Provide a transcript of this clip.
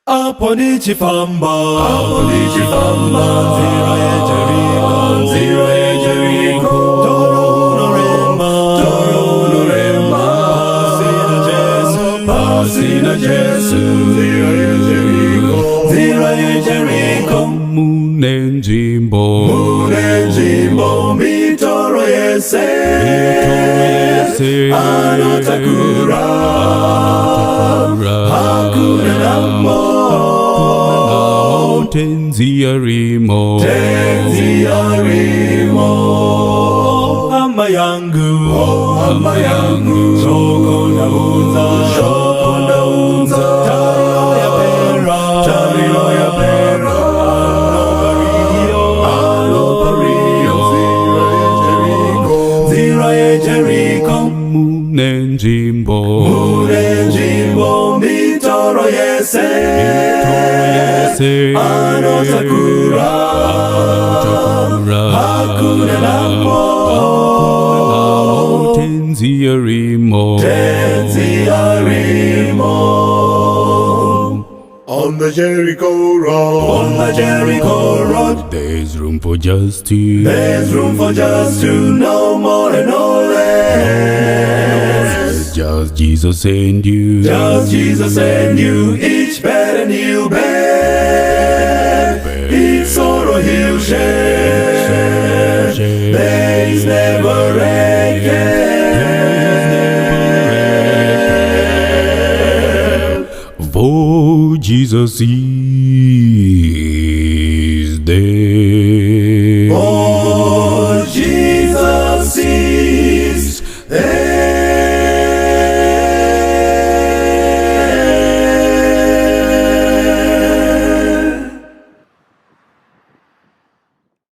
Hapo nichifamba, nzira ya Jeriko, toro unoremba, pasi na Jesu, nzira ya Jeriko, munenjimbo, mitoro yese, anotakura, hakuna namo, tenzi arimo, ama yangu, shoko na unza, tayo ya pera, alopario, zira ya Jeriko, munenjimbo, mitoro yese, anotakura, hakuna namo, tenzi arimo, on the Jericho road, there's room for just two, no more and no less. just Jesus and you, Each bed and he'll bear, each sorrow he'll share, days never again. for Jesus is